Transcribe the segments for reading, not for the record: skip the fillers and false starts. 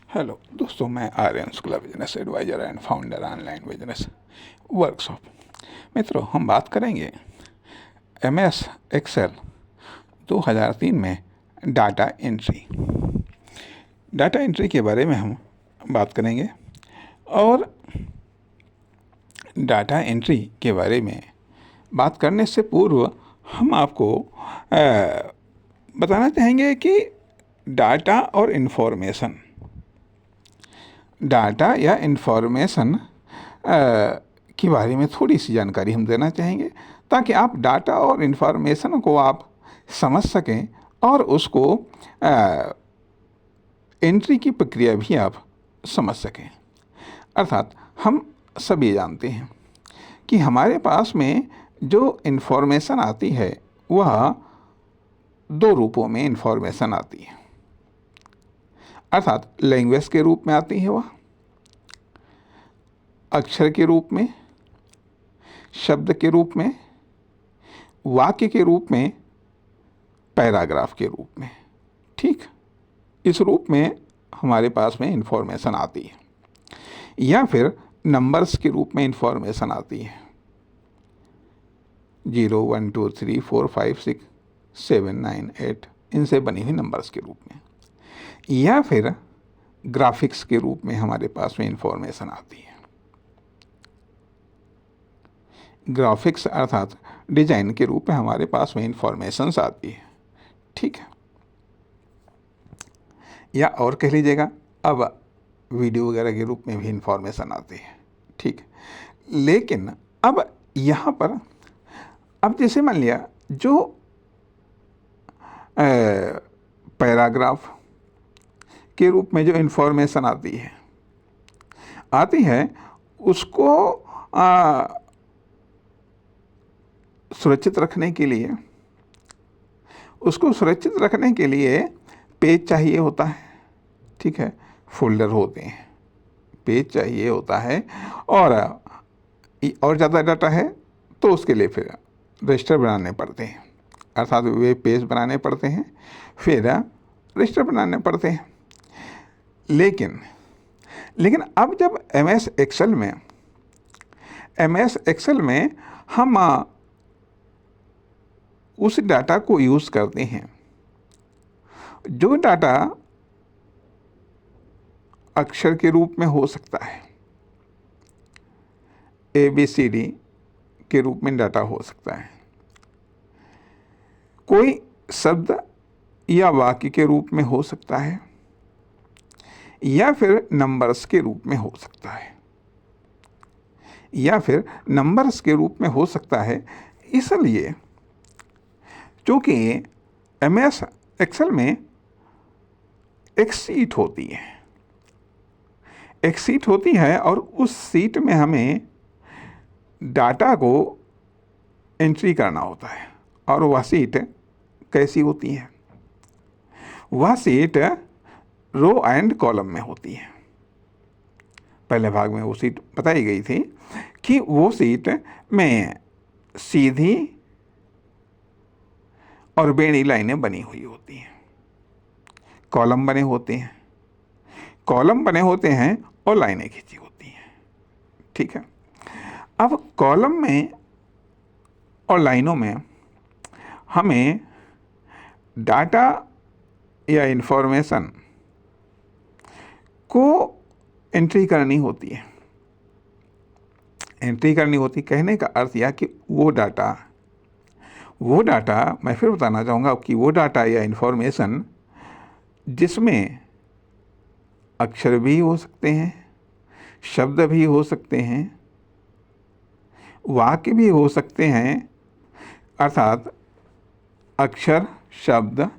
Hello दोस्तों, मैं Aryan Shukla, business adviser and founder online business workshop. मित्रों, हम बात करेंगे MS एक्सेल 2003 में डाटा एंट्री। डाटा एंट्री के बारे में हम बात करेंगे और डाटा एंट्री के बारे में बात करने से पूर्व हम आपको बताना चाहेंगे कि डाटा और इन्फॉर्मेशन, डाटा या इन्फॉर्मेशन के बारे में थोड़ी सी जानकारी हम देना चाहेंगे, ताकि आप डाटा और इन्फॉर्मेशन को आप समझ सकें और उसको एंट्री की प्रक्रिया भी आप समझ सकें। अर्थात हम सब ये जानते हैं कि हमारे पास में जो इन्फॉर्मेशन आती है वह दो रूपों में इन्फॉर्मेशन आती है। अर्थात लैंग्वेज के रूप में आती है, वह अक्षर के रूप में, शब्द के रूप में, वाक्य के रूप में, पैराग्राफ के रूप में। ठीक, इस रूप में हमारे पास में इंफॉर्मेशन आती है, या फिर नंबर्स के रूप में इंफॉर्मेशन आती है। 0 1 2 3 4 5 6 7 9 8 इनसे बनी हुई नंबर्स के रूप में, या फिर ग्राफिक्स के रूप में हमारे पास में इंफॉर्मेशन आती है। ग्राफिक्स अर्थात डिजाइन के रूप में हमारे पास में इंफॉर्मेशंस आती है। ठीक है, या और कह लीजिएगा अब वीडियो वगैरह के रूप में भी इंफॉर्मेशन आती है। ठीक, लेकिन अब यहाँ पर अब जैसे मान लिया जो पैराग्राफ के रूप में जो इंफॉर्मेशन आती है उसको सुरक्षित रखने के लिए पेज चाहिए होता है। ठीक है, फोल्डर होते हैं, पेज चाहिए होता है, और ज़्यादा डाटा है तो उसके लिए फिर रजिस्टर बनाने पड़ते हैं, अर्थात वे पेज बनाने पड़ते हैं, फिर रजिस्टर बनाने पड़ते हैं। लेकिन अब जब MS एक्सेल में हम उस डाटा को यूज़ करते हैं, जो डाटा अक्षर के रूप में हो सकता है, ABCD के रूप में डाटा हो सकता है, कोई शब्द या वाक्य के रूप में हो सकता है, या फिर नंबर्स के रूप में हो सकता है, इसलिए चूँकि MS एक्सेल में एक सीट होती है और उस सीट में हमें डाटा को एंट्री करना होता है। और वह सीट कैसी होती है? वह सीट रो एंड कॉलम में होती है। पहले भाग में वो सीट बताई गई थी कि वो सीट में सीधी और बेड़ी लाइनें बनी हुई होती हैं, कॉलम बने होते हैं और लाइनें खींची होती हैं। ठीक है, अब कॉलम में और लाइनों में हमें डाटा या इन्फॉर्मेशन को एंट्री करनी होती है। कहने का अर्थ यह कि वो डाटा मैं फिर बताना चाहूँगा कि वो डाटा या इन्फॉर्मेशन जिसमें अक्षर भी हो सकते हैं, शब्द भी हो सकते हैं, वाक्य भी हो सकते हैं, अर्थात अक्षर, शब्द,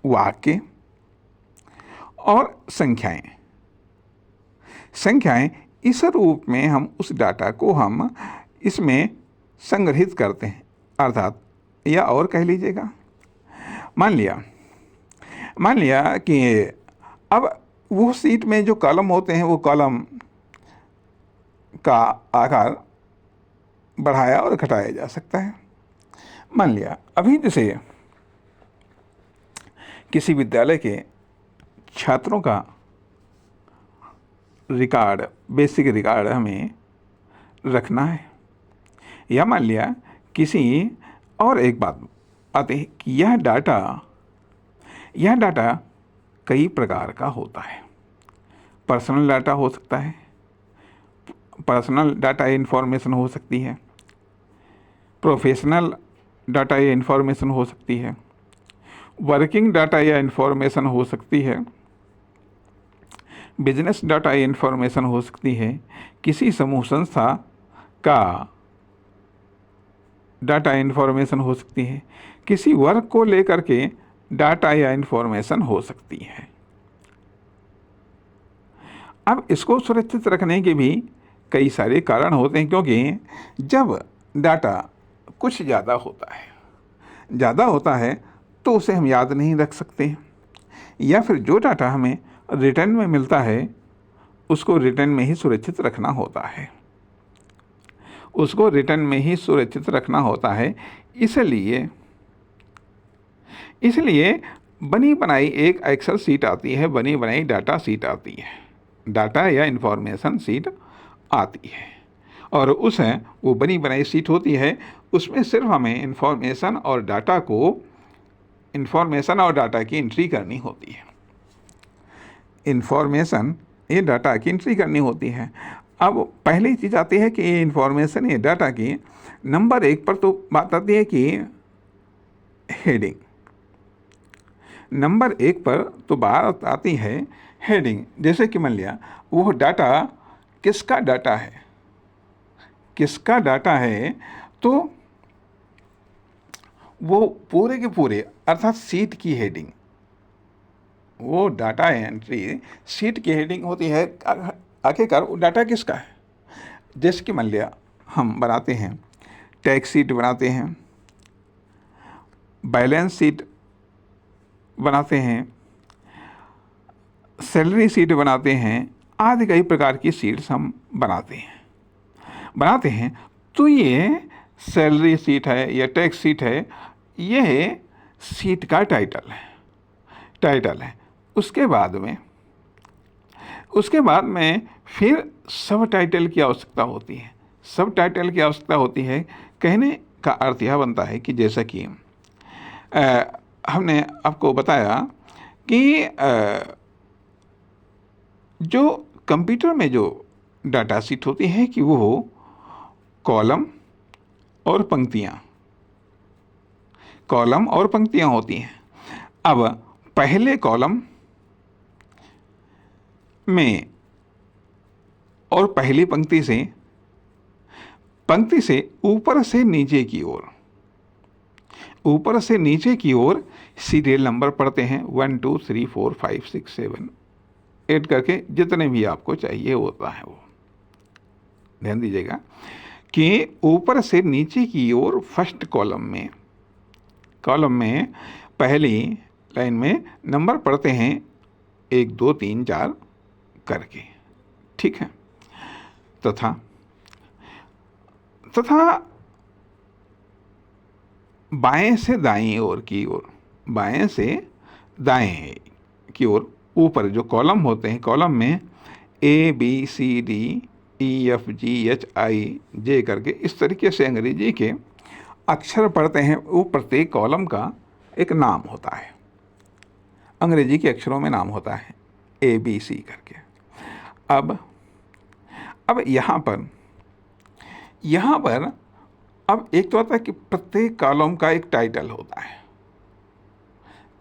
वाक्य और संख्याएं इस रूप में हम उस डाटा को हम इसमें संग्रहित करते हैं। अर्थात या और कह लीजिएगा, मान लिया कि अब वो सीट में जो कॉलम होते हैं वो कॉलम का आकार बढ़ाया और घटाया जा सकता है। मान लिया अभी जैसे किसी विद्यालय के छात्रों का रिकॉर्ड, बेसिक रिकॉर्ड हमें रखना है। या मान लिया किसी और एक बात आती है कि यह डाटा कई प्रकार का होता है। पर्सनल डाटा हो सकता है, पर्सनल डाटा इन्फॉर्मेशन हो सकती है, प्रोफेशनल डाटा या इन्फॉर्मेशन हो सकती है, वर्किंग डाटा या इन्फॉर्मेशन हो सकती है, बिजनेस डाटा या इन्फॉर्मेशन हो सकती है, किसी समूह संस्था का डाटा इन्फॉर्मेशन हो सकती है, किसी वर्क को लेकर के डाटा या इन्फॉर्मेशन हो सकती है। अब इसको सुरक्षित रखने के भी कई सारे कारण होते हैं, क्योंकि जब डाटा कुछ ज़्यादा होता है तो उसे हम याद नहीं रख सकते, या फिर जो डाटा हमें रिटर्न में मिलता है उसको रिटर्न में ही सुरक्षित रखना होता है, इसलिए बनी बनाई एक एक्सेल सीट आती है, बनी बनाई डाटा सीट आती है, डाटा या इन्फॉर्मेशन सीट आती है, और वो बनी बनाई सीट होती है, उसमें सिर्फ हमें इन्फॉर्मेशन और डाटा की एंट्री करनी होती है। डाटा की एंट्री करनी होती है। अब पहली चीज़ आती है कि इन्फॉर्मेशन या डाटा की नंबर 1 पर तो बात आती है कि हेडिंग। नंबर 1 पर तो बात आती है हेडिंग। जैसे कि मान लिया वो डाटा किसका डाटा है, तो वो पूरे के पूरे अर्थात सीट की हेडिंग, वो डाटा एंट्री सीट की हेडिंग होती है। आखिरकार वो डाटा किसका है। जैसे कि मान लिया हम बनाते हैं टैक्स सीट बनाते हैं, बैलेंस सीट बनाते हैं, सैलरी सीट बनाते हैं, आदि कई प्रकार की सीट्स हम बनाते हैं। तो ये सैलरी सीट है या टैक्स सीट है, ये सीट का टाइटल है। उसके बाद में फिर सब टाइटल की आवश्यकता होती है। कहने का अर्थ यह बनता है कि जैसा कि हमने आपको बताया कि जो कंप्यूटर में जो डाटा शीट होती है कि वो कॉलम और पंक्तियां होती हैं। अब पहले कॉलम में और पहली पंक्ति से ऊपर से नीचे की ओर सीरियल नंबर पढ़ते हैं 1 2 3 4 5 6 7 8 करके, जितने भी आपको चाहिए होता है वो। ध्यान दीजिएगा कि ऊपर से नीचे की ओर फर्स्ट कॉलम में पहली लाइन में नंबर पढ़ते हैं 1 2 3 4 करके, ठीक है। तथा बाएं से दाएं ओर ऊपर जो कॉलम होते हैं, कॉलम में ABCD EFGHIJ करके इस तरीके से अंग्रेजी के अक्षर पढ़ते हैं। वो प्रत्येक कॉलम का एक नाम होता है, अंग्रेजी के अक्षरों में नाम होता है ABC करके। अब यहाँ पर अब एक तो आता है कि प्रत्येक कॉलम का एक टाइटल होता है।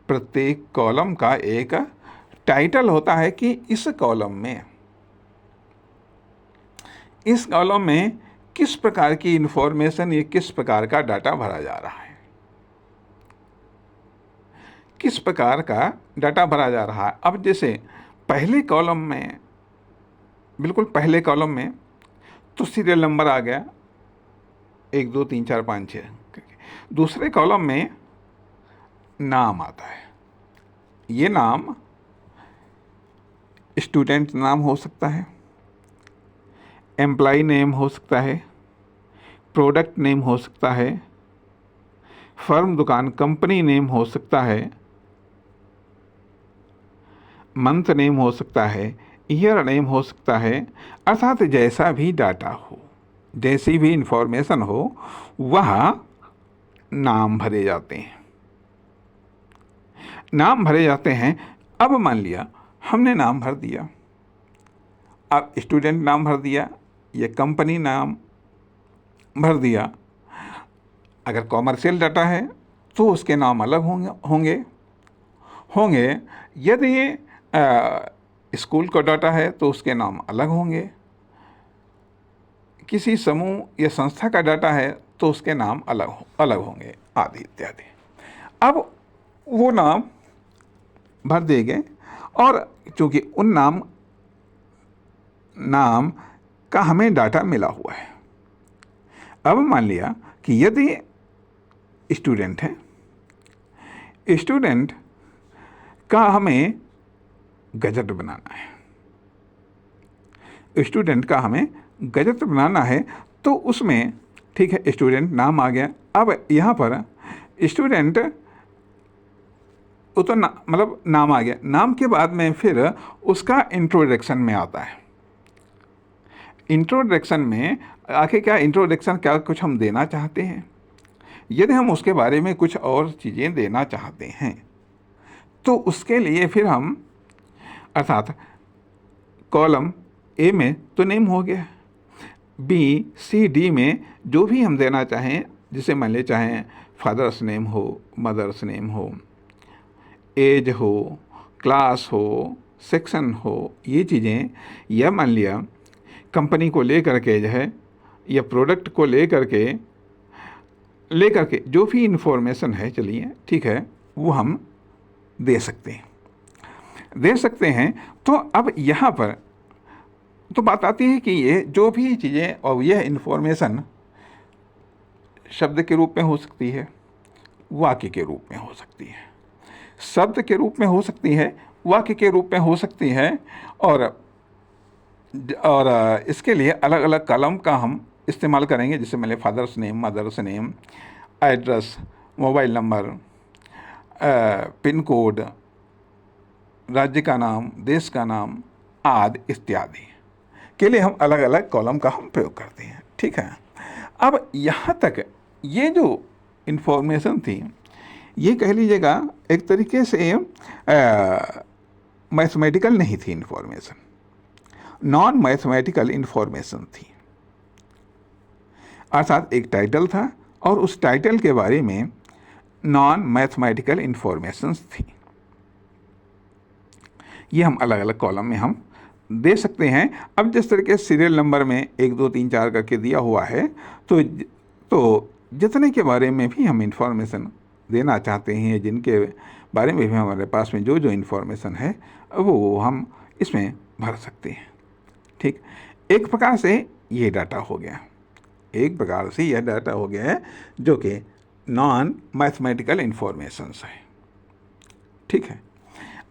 प्रत्येक कॉलम का एक टाइटल होता है कि इस कॉलम में किस प्रकार की इंफॉर्मेशन या किस प्रकार का डाटा भरा जा रहा है, अब जैसे पहले कॉलम में, बिल्कुल पहले कॉलम में तो सीरियल नंबर आ गया 1 2 3 4 5 6। दूसरे कॉलम में नाम आता है। ये नाम स्टूडेंट नाम हो सकता है, एम्प्लॉय नेम हो सकता है, प्रोडक्ट नेम हो सकता है, फर्म दुकान कंपनी नेम हो सकता है, मंथ नेम हो सकता है, ईयर नेम हो सकता है, अर्थात जैसा भी डाटा हो, जैसी भी इंफॉर्मेशन हो, वह नाम भरे जाते हैं। नाम भरे जाते हैं। अब मान लिया हमने नाम भर दिया, अब स्टूडेंट नाम भर दिया या कंपनी नाम भर दिया। अगर कॉमर्शियल डाटा है तो उसके नाम अलग होंगे होंगे। यदि स्कूल का डाटा है तो उसके नाम अलग होंगे। किसी समूह या संस्था का डाटा है तो उसके नाम अलग होंगे, आदि इत्यादि। अब वो नाम भर दिए गए और चूंकि उन नाम का हमें डाटा मिला हुआ है। अब मान लिया कि यदि स्टूडेंट है, स्टूडेंट का हमें गजट बनाना है, स्टूडेंट का हमें गजट बनाना है, तो उसमें ठीक है स्टूडेंट नाम आ गया। अब यहाँ पर स्टूडेंट वो तो मतलब नाम आ गया। नाम के बाद में फिर उसका इंट्रोडक्शन में आता है। इंट्रोडक्शन में आखिर क्या इंट्रोडक्शन क्या कुछ हम देना चाहते हैं। यदि हम उसके बारे में कुछ और चीज़ें देना चाहते हैं तो उसके लिए फिर हम अर्थात कॉलम ए में तो नेम हो गया, बी सी डी में जो भी हम देना चाहें, जिसे मान ले चाहें फादर्स नेम हो, मदर्स नेम हो, एज हो, क्लास हो, सेक्शन हो, ये चीज़ें, या मान लिया कंपनी को लेकर के जो है या प्रोडक्ट को लेकर के जो भी इंफॉर्मेशन है, चलिए ठीक है, वो हम दे सकते हैं। तो अब यहाँ पर तो बात आती है कि ये जो भी चीज़ें और यह इंफॉर्मेशन शब्द के रूप में हो सकती है, वाक्य के रूप में हो सकती है, शब्द के रूप में हो सकती है, वाक्य के रूप में हो सकती है, और इसके लिए अलग अलग कॉलम का हम इस्तेमाल करेंगे। जैसे मैंने father's name, mother's name, address, mobile number, pin code, राज्य का नाम, देश का नाम आदि इत्यादि के लिए हम अलग अलग कॉलम का हम प्रयोग करते हैं। ठीक है। अब यहाँ तक ये जो इन्फॉर्मेशन थी, ये कह लीजिएगा एक तरीके से मैथमेटिकल नहीं थी इन्फॉर्मेशन, नॉन मैथमेटिकल इन्फॉर्मेशन थी। अर्थात एक टाइटल था और उस टाइटल के बारे में नॉन मैथमेटिकल इन्फॉर्मेशंस थी। ये हम अलग अलग कॉलम में हम दे सकते हैं। अब जिस तरीके सीरियल नंबर में 1 2 3 4 करके दिया हुआ है, तो जितने के बारे में भी हम इंफॉर्मेशन देना चाहते हैं, जिनके बारे में भी हमारे पास में जो इन्फॉर्मेशन है वो हम इसमें भर सकते हैं। ठीक, एक प्रकार से ये डाटा हो गया, एक प्रकार से यह डाटा हो गया है जो कि नॉन मैथमेटिकल इन्फॉर्मेशंस है। ठीक है।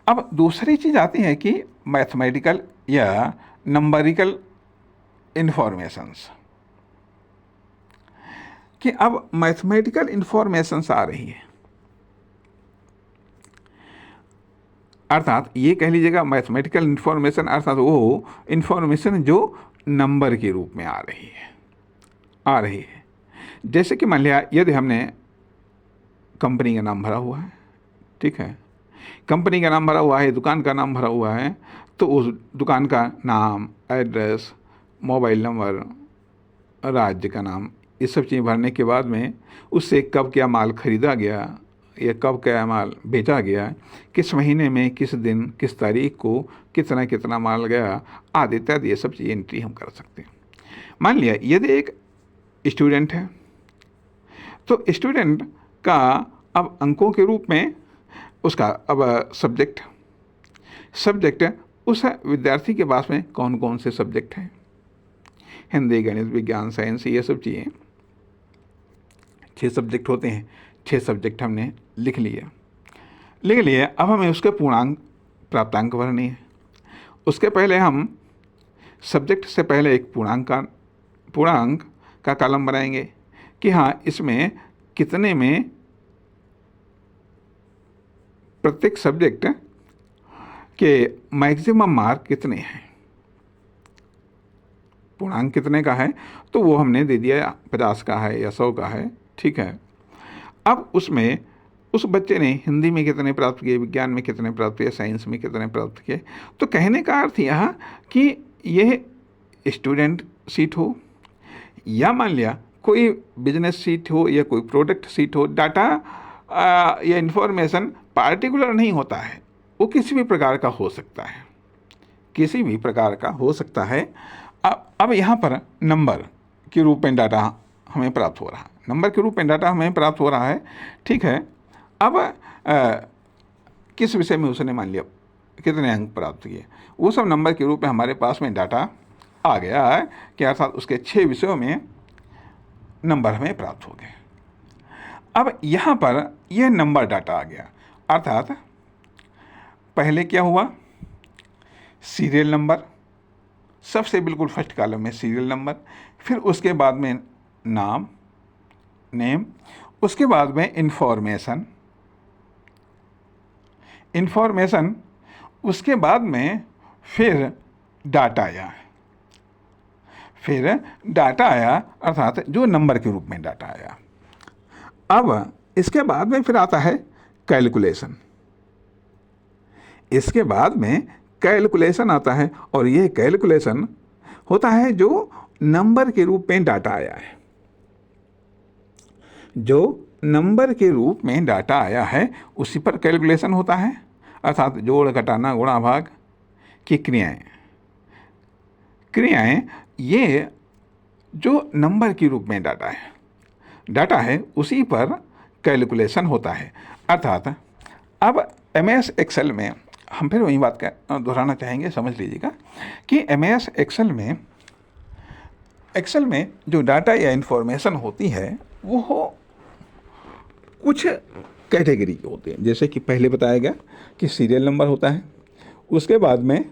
अब दूसरी चीज़ आती है कि मैथमेटिकल या नंबरिकल इन्फॉर्मेशंस, कि अब मैथमेटिकल इन्फॉर्मेशंस आ रही है। अर्थात ये कह लीजिएगा मैथमेटिकल इन्फॉर्मेशन अर्थात वो इन्फॉर्मेशन जो नंबर के रूप में आ रही है। जैसे कि मान लिया यदि हमने कंपनी का नाम भरा हुआ है, ठीक है, कंपनी का नाम भरा हुआ है, दुकान का नाम भरा हुआ है, तो उस दुकान का नाम, एड्रेस, मोबाइल नंबर, राज्य का नाम, ये सब चीज़ें भरने के बाद में उससे कब क्या माल खरीदा गया या कब क्या माल बेचा गया, किस महीने में, किस दिन, किस तारीख को कितना माल गया आदि इत्यादि, ये सब चीज़ें एंट्री हम कर सकते हैं। मान लिया यदि एक स्टूडेंट है तो स्टूडेंट का अब अंकों के रूप में उसका अब सब्जेक्ट उस विद्यार्थी के पास में कौन कौन से सब्जेक्ट हैं, हिंदी, गणित, विज्ञान, साइंस, ये सब चीज़ें 6 सब्जेक्ट होते हैं। 6 सब्जेक्ट हमने लिख लिए। अब हमें उसके पूर्णांक प्राप्तांक भरनी है। उसके पहले हम सब्जेक्ट से पहले एक पूर्णांक का कॉलम बनाएंगे कि हाँ इसमें कितने में प्रत्येक सब्जेक्ट कि मैक्सिमम मार्क कितने हैं, पूर्णांक कितने का है, तो वो हमने दे दिया 50 का है या 100 का है, ठीक है। अब उसमें उस बच्चे ने हिंदी में कितने प्राप्त किए, विज्ञान में कितने प्राप्त किए, साइंस में कितने प्राप्त किए। तो कहने का अर्थ यह कि यह स्टूडेंट सीट हो या मान लिया कोई बिजनेस सीट हो या कोई प्रोडक्ट सीट हो, डाटा या इंफॉर्मेशन पार्टिकुलर नहीं होता है, वो किसी भी प्रकार का हो सकता है, किसी भी प्रकार का हो सकता है। अब यहाँ पर नंबर के रूप में डाटा हमें प्राप्त हो रहा है, नंबर के रूप में डाटा हमें प्राप्त हो रहा है, ठीक है। अब किस विषय में उसने मान लिया कितने अंक प्राप्त किए, वो सब नंबर के रूप में हमारे पास में डाटा आ गया है कि अर्थात उसके 6 विषयों में नंबर हमें प्राप्त हो गए। अब यहाँ पर यह नंबर डाटा आ गया, अर्थात पहले क्या हुआ, सीरियल नंबर, सबसे बिल्कुल फर्स्ट कॉलम में सीरियल नंबर, फिर उसके बाद में नाम, नेम, उसके बाद में इंफॉर्मेशन, उसके बाद में फिर डाटा आया, अर्थात जो नंबर के रूप में डाटा आया। अब इसके बाद में फिर आता है कैलकुलेशन, इसके बाद में कैलकुलेशन आता है, और ये कैलकुलेशन होता है जो नंबर के रूप में डाटा आया है, जो नंबर के रूप में डाटा आया है उसी पर कैलकुलेशन होता है, अर्थात जोड़ घटाना गुणा भाग की क्रियाएं ये जो नंबर के रूप में डाटा है उसी पर कैलकुलेशन होता है। अर्थात अब MS एक्सेल में हम फिर वही बात का दोहराना चाहेंगे, समझ लीजिएगा कि MS एक्सेल में जो डाटा या इंफॉर्मेशन होती है वो कुछ कैटेगरी के होते हैं, जैसे कि पहले बताया गया कि सीरियल नंबर होता है, उसके बाद में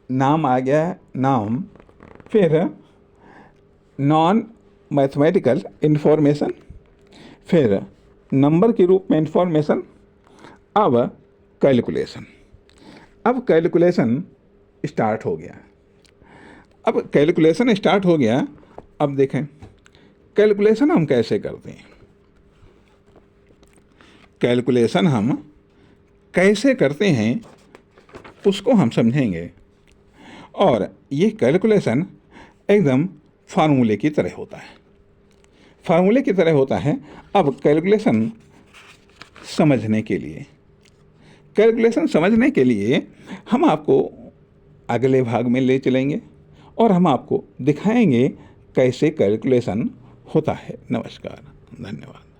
नाम आ गया, नाम, फिर नॉन मैथमेटिकल इंफॉर्मेशन, फिर नंबर के रूप में इंफॉर्मेशन, अब कैलकुलेशन स्टार्ट हो गया। अब कैलकुलेशन स्टार्ट हो गया, अब देखें कैलकुलेशन हम कैसे करते हैं, कैलकुलेशन हम कैसे करते हैं उसको हम समझेंगे। और ये कैलकुलेशन एकदम फार्मूले की तरह होता है। अब कैलकुलेशन समझने के लिए हम आपको अगले भाग में ले चलेंगे और हम आपको दिखाएंगे कैसे कैलकुलेशन होता है। नमस्कार, धन्यवाद।